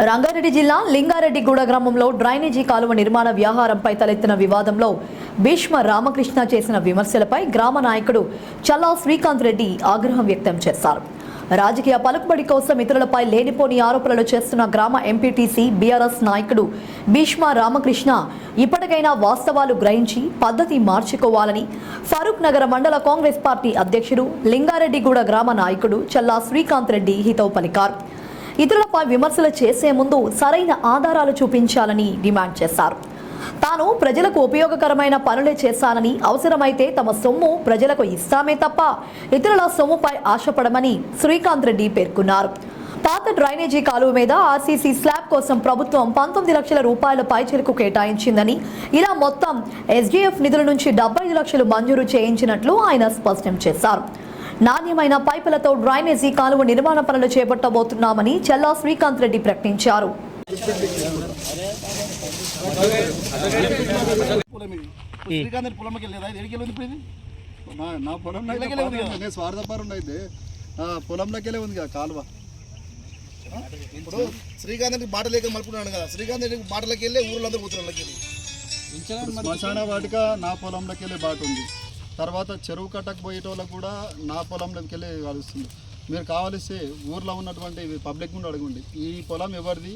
రంగారెడ్డి జిల్లా లింగారెడ్డిగూడ గ్రామంలో డ్రైనేజీ కాలువ నిర్మాణ వ్యవహారంపై తలెత్తిన వివాదంలో భీష్మ రామకృష్ణ చేసిన విమర్శలపై గ్రామ నాయకుడు చల్లా శ్రీకాంత్ రెడ్డి ఆగ్రహం వ్యక్తం చేశారు. రాజకీయ పలుకుబడి కోసం ఇతరులపై లేనిపోని ఆరోపణలు చేస్తున్న గ్రామ ఎంపీటీసీ బీఆర్ఎస్ నాయకుడు భీష్మ రామకృష్ణ ఇప్పటికైనా వాస్తవాలు గ్రహించి పద్ధతి మార్చుకోవాలని ఫరూక్ నగర మండల కాంగ్రెస్ పార్టీ అధ్యక్షుడు లింగారెడ్డిగూడ గ్రామ నాయకుడు చల్లా శ్రీకాంత్ రెడ్డి హితవు పలికారు. ఇతరులపై విమర్శలు చేసే ముందు సరైన ఆధారాలు చూపించాలని డిమాండ్ చేశారు. తాను ప్రజలకు ఉపయోగకరమైన పనులే చేశానని, అవసరమైతే తమ సొమ్ము ప్రజలకు ఇస్తామే తప్ప ఇతరుల సొమ్ముపై ఆశపడమని శ్రీకాంత్ రెడ్డి పేర్కొన్నారు. పాత డ్రైనేజీ కాలువ మీద ఆర్సీసీ స్లాబ్ కోసం ప్రభుత్వం 19 లక్షల రూపాయల పైచిలకు కేటాయించిందని, ఇలా మొత్తం ఎస్డీఎఫ్ నిధుల నుంచి 75 లక్షలు మంజూరు చేయించినట్లు ఆయన స్పష్టం చేశారు. నాణ్యమైన పైపులతో డ్రైనేజీ కాలువ నిర్మాణ పనులు చేపట్టబోతున్నామని చల్లా శ్రీకాంత్ రెడ్డి ప్రకటించారు. పొలంలోకెళ్ళే ఉంది కదా కాలువ. ఇప్పుడు శ్రీకాంత్ మాట లేక మలుపుకున్నాడు కదా, శ్రీకాంత్ మాటలకి వెళ్ళి ఊళ్ళందరూ కూతురులకి శ్మశాన వాటిక నా పొలంలోకి వెళ్ళే బాట ఉంది. తర్వాత చెరువు కట్టకు పోయేటోళ్ళకు కూడా నా పొలంలోకి వెళ్ళి కలుస్తుంది. మీరు కావలిస్తే ఊర్లో ఉన్నటువంటి పబ్లిక్ నుండి అడగండి, ఈ పొలం ఎవరిది,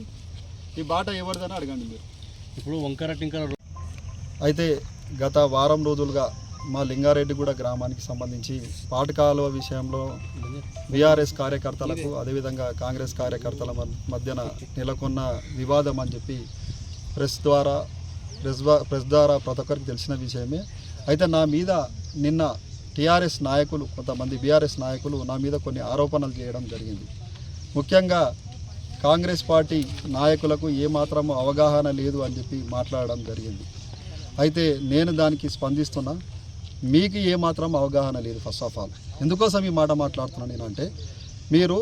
ఈ బాట ఎవరిది అని అడగండి. మీరు ఇప్పుడు వంకర టింకర అయితే గత వారం రోజులుగా మా లింగారెడ్డిగూడ గ్రామానికి సంబంధించి పాటకాలువ విషయంలో బీఆర్ఎస్ కార్యకర్తలకు అదేవిధంగా కాంగ్రెస్ కార్యకర్తల మధ్యన నెలకొన్న వివాదం అని చెప్పి ప్రెస్ ద్వారా ప్రతి ఒక్కరికి తెలిసిన విషయమే. అయితే నా మీద నిన్న టీఆర్ఎస్ నాయకులు, కొంతమంది బీఆర్ఎస్ నాయకులు నా మీద కొన్ని ఆరోపణలు చేయడం జరిగింది. ముఖ్యంగా కాంగ్రెస్ పార్టీ నాయకులకు ఏమాత్రం అవగాహన లేదు అని చెప్పి మాట్లాడడం జరిగింది. అయితే నేను దానికి స్పందిస్తున్నా, మీకు ఏమాత్రం అవగాహన లేదు. ఫస్ట్ ఆఫ్ ఆల్ ఎందుకోసం ఈ మాట మాట్లాడుతున్నాను నేనంటే, మీరు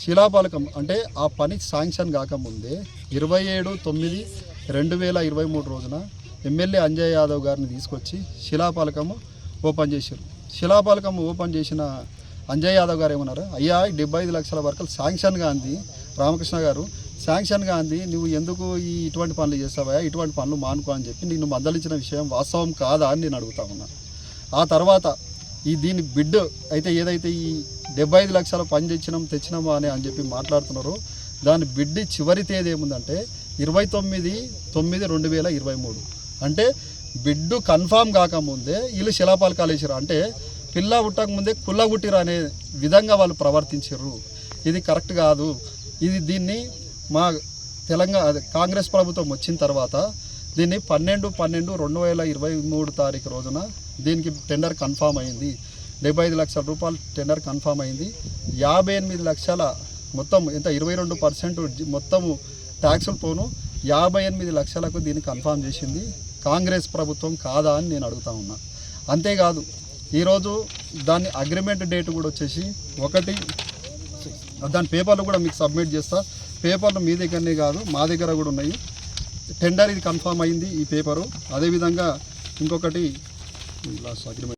శిలాఫలకం అంటే ఆ పని శాంక్షన్ కాకముందే 27/9/2023 రోజున ఎమ్మెల్యే అంజయ్ యాదవ్ గారిని తీసుకొచ్చి శిలాఫలకము ఓపెన్ చేశారు. శిలాఫలకం ఓపెన్ చేసిన అంజయ్ యాదవ్ గారు ఏమన్నారు, అయ్యా 75 లక్షల వరకు శాంక్షన్ గాంధీ రామకృష్ణ గారు శాంక్షన్ గాంధీ నువ్వు ఎందుకు ఇటువంటి పనులు చేస్తావా, ఇటువంటి పనులు మానుకో అని చెప్పి నిన్ను మందలించిన విషయం వాస్తవం కాదా అని నేను అడుగుతా ఉన్నాను. ఆ తర్వాత దీని బిడ్ అయితే ఏదైతే ఈ 75 లక్షల పని తెచ్చినామా అని చెప్పి మాట్లాడుతున్నారో, దాని బిడ్ చివరి తేదీ ఏముందంటే 29/9/2023. అంటే బిడ్డు కన్ఫామ్ కాకముందే వీళ్ళు శిలాఫలకాలు వేసారు. అంటే పిల్ల పుట్టకముందే కుల్ల పుట్టిరు అనే విధంగా వాళ్ళు ప్రవర్తించారు. ఇది కరెక్ట్ కాదు. దీన్ని మా తెలంగాణ కాంగ్రెస్ ప్రభుత్వం వచ్చిన తర్వాత దీన్ని 12/12/2023 తారీఖు రోజున దీనికి టెండర్ కన్ఫామ్ అయింది. 75 లక్షల రూపాయలు టెండర్ కన్ఫామ్ అయింది. 58 లక్షల మొత్తం ఎంత 22% మొత్తము ట్యాక్సులు పోను 58 లక్షలకు దీన్ని కన్ఫామ్ చేసింది కాంగ్రెస్ ప్రభుత్వం కాదా అని నేను అడుగుతా ఉన్నా. అంతేకాదు ఈరోజు దాన్ని అగ్రిమెంట్ డేట్ కూడా వచ్చేసి దాని పేపర్లు కూడా మీకు సబ్మిట్ చేస్తా. పేపర్లు మీ దగ్గరనే కాదు మా దగ్గర కూడా ఉన్నాయి. టెండర్ ఇది కన్ఫామ్ అయింది ఈ పేపరు. అదేవిధంగా ఇంకొకటి లాస్ట్ అగ్రిమెంట్